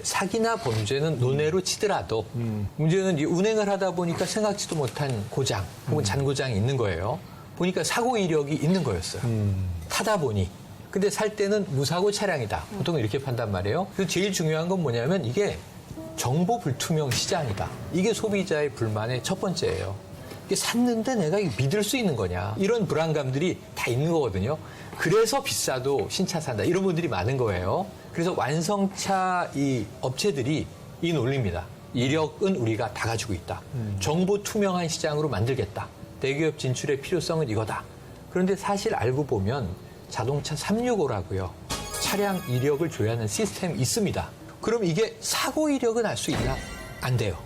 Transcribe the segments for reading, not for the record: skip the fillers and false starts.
사기나 범죄는 논외로 치더라도 문제는 이 운행을 하다 보니까 생각지도 못한 고장 혹은 잔고장이 있는 거예요. 보니까 사고 이력이 있는 거였어요. 타다 보니. 근데 살 때는 무사고 차량이다. 보통 이렇게 판단 말이에요. 그래서 제일 중요한 건 뭐냐면 이게 정보 불투명 시장이다. 이게 소비자의 불만의 첫 번째예요. 이게 샀는데 내가 이거 믿을 수 있는 거냐. 이런 불안감들이 다 있는 거거든요. 그래서 비싸도 신차 산다. 이런 분들이 많은 거예요. 그래서 완성차 이 업체들이 이 논리입니다. 이력은 우리가 다 가지고 있다. 정보 투명한 시장으로 만들겠다. 대기업 진출의 필요성은 이거다. 그런데 사실 알고 보면 자동차 365라고요. 차량 이력을 조회하는 시스템이 있습니다. 그럼 이게 사고 이력은 알 수 있나? 안 돼요.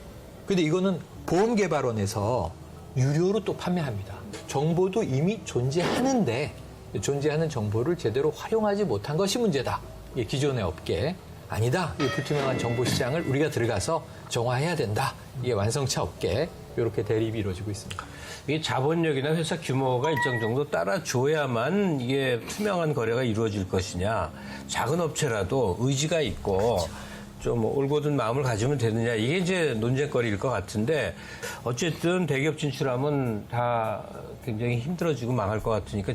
근데 이거는 보험개발원에서 유료로 또 판매합니다. 정보도 이미 존재하는데 존재하는 정보를 제대로 활용하지 못한 것이 문제다. 이게 기존의 업계. 아니다. 이 불투명한 정보 시장을 우리가 들어가서 정화해야 된다. 이게 완성차 업계. 이렇게 대립이 이루어지고 있습니다. 이게 자본력이나 회사 규모가 일정 정도 따라줘야만 이게 투명한 거래가 이루어질 것이냐. 작은 업체라도 의지가 있고 좀 올곧은 마음을 가지면 되느냐. 이게 이제 논쟁거리일 것 같은데 어쨌든 대기업 진출하면 다 굉장히 힘들어지고 망할 것 같으니까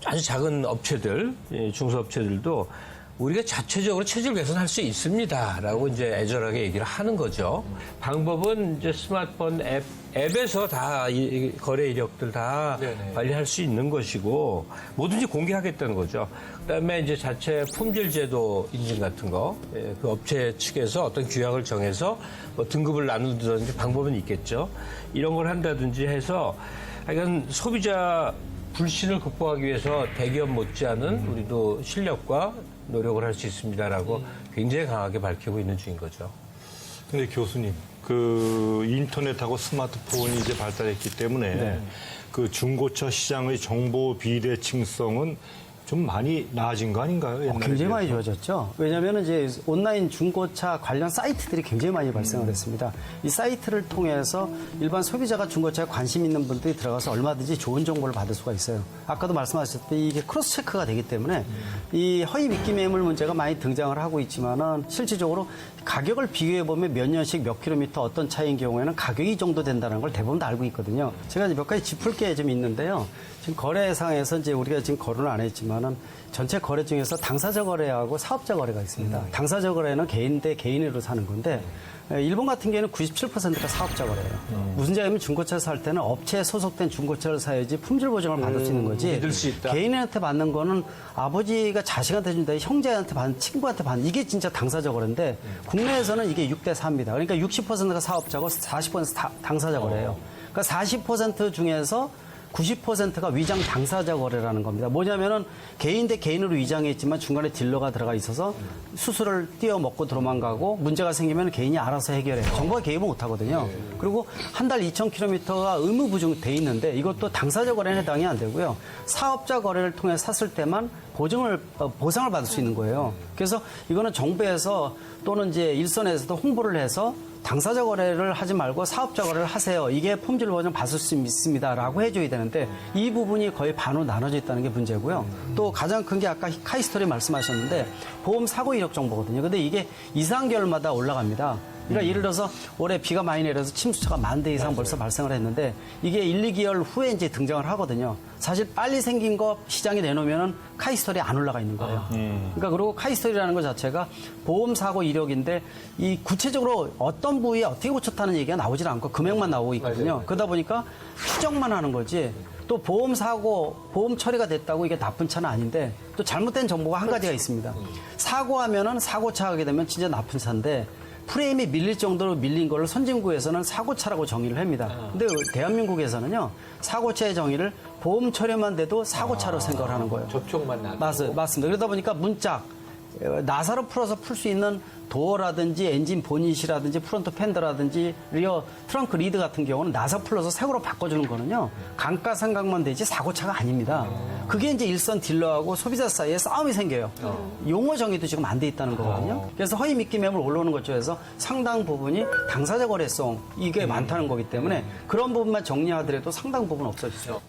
아주 작은 업체들, 중소업체들도 우리가 자체적으로 체질 개선할 수 있습니다라고 이제 애절하게 얘기를 하는 거죠. 방법은 이제 스마트폰 앱에서 다 이 거래 이력들 다 네네. 관리할 수 있는 것이고 뭐든지 공개하겠다는 거죠. 그다음에 이제 자체 품질 제도 인증 같은 거, 그 업체 측에서 어떤 규약을 정해서 뭐 등급을 나누든지 방법은 있겠죠. 이런 걸 한다든지 해서 하여간 소비자 불신을 극복하기 위해서 대기업 못지않은 우리도 실력과 노력을 할 수 있습니다라고 굉장히 강하게 밝히고 있는 중인 거죠. 근데 교수님, 그 인터넷하고 스마트폰이 이제 발달했기 때문에 그 중고차 시장의 정보 비대칭성은 좀 많이 나아진 거 아닌가요? 옛날에 굉장히 많이 비해서? 좋아졌죠. 왜냐하면 이제 온라인 중고차 관련 사이트들이 굉장히 많이 발생을 했습니다. 이 사이트를 통해서 일반 소비자가 중고차에 관심 있는 분들이 들어가서 얼마든지 좋은 정보를 받을 수가 있어요. 아까도 말씀하셨듯이 이게 크로스 체크가 되기 때문에 이 허위 미끼 매물 문제가 많이 등장을 하고 있지만은 실질적으로 가격을 비교해 보면 몇 년씩 몇 킬로미터 어떤 차인 경우에는 가격이 이 정도 된다는 걸 대부분 다 알고 있거든요. 제가 이제 몇 가지 짚을 게 좀 있는데요. 지금 거래상에서 이제 우리가 지금 거론을 안 했지만은 전체 거래 중에서 당사자 거래하고 사업자 거래가 있습니다. 당사자 거래는 개인 대 개인으로 사는 건데 일본 같은 경우에는 97%가 사업자 거래예요. 무슨 얘기냐면 중고차를 살 때는 업체에 소속된 중고차를 사야지 품질 보증을 받을 수 있는 거지. 믿을 수 있다. 개인한테 받는 거는 아버지가 자식한테 준다, 형제한테 받는, 친구한테 받는 이게 진짜 당사자 거래인데 국내에서는 이게 6대 4입니다. 그러니까 60%가 사업자고 40% 당사자 거래예요. 그러니까 40% 중에서 90%가 위장 당사자 거래라는 겁니다. 뭐냐면은 개인 대 개인으로 위장했지만 중간에 딜러가 들어가 있어서 수수료를 띄어먹고 도망가고 문제가 생기면 개인이 알아서 해결해요. 정부가 개입을 못 하거든요. 그리고 한 달 2,000km가 의무 부증돼 있는데 이것도 당사자 거래는 해당이 안 되고요. 사업자 거래를 통해 샀을 때만 보상을 받을 수 있는 거예요. 그래서 이거는 정부에서 또는 이제 일선에서도 홍보를 해서 당사자 거래를 하지 말고 사업자 거래를 하세요. 이게 품질 보증 받을 수 있습니다라고 해줘야 되는데 이 부분이 거의 반으로 나눠져 있다는 게 문제고요. 또 가장 큰 게 아까 카이스토리 말씀하셨는데 보험 사고 이력 정보거든요. 근데 이게 이상개월마다 올라갑니다. 그러니까 예를 들어서 올해 비가 많이 내려서 침수차가 10,000대 이상 벌써 발생을 했는데 이게 1, 2개월 후에 이제 등장을 하거든요. 사실 빨리 생긴 거 시장에 내놓으면은 카이스토리에 안 올라가 있는 거예요. 그러니까 그리고 카이스토리라는 것 자체가 보험 사고 이력인데 이 구체적으로 어떤 부위에 어떻게 고쳤다는 얘기가 나오질 않고 금액만 나오고 있거든요. 맞아요. 그러다 보니까 추정만 하는 거지. 또 보험 사고, 보험 처리가 됐다고 이게 나쁜 차는 아닌데 또 잘못된 정보가 한 가지가 있습니다. 사고하면은 사고차 하게 되면 진짜 나쁜 차인데 프레임이 밀릴 정도로 밀린 거를 선진국에서는 사고차라고 정의를 합니다. 근데 대한민국에서는요, 사고차의 정의를 보험 처리만 돼도 사고차로 생각을 하는 거예요. 접촉만 나고. 맞습니다. 그러다 보니까 문짝, 나사로 풀어서 풀 수 있는 도어라든지 엔진 보닛이라든지 프론트 팬더라든지 리어 트렁크 리드 같은 경우는 나사 풀어서 새거로 바꿔주는 거는요, 감가상각만 되지 사고차가 아닙니다. 그게 이제 일선 딜러하고 소비자 사이에 싸움이 생겨요. 용어 정의도 지금 안 돼 있다는 거거든요. 그래서 허위 미끼 매물 올라오는 것 중에서 상당 부분이 당사자 거래성 이게 많다는 거기 때문에 그런 부분만 정리하더라도 상당 부분 없어지죠.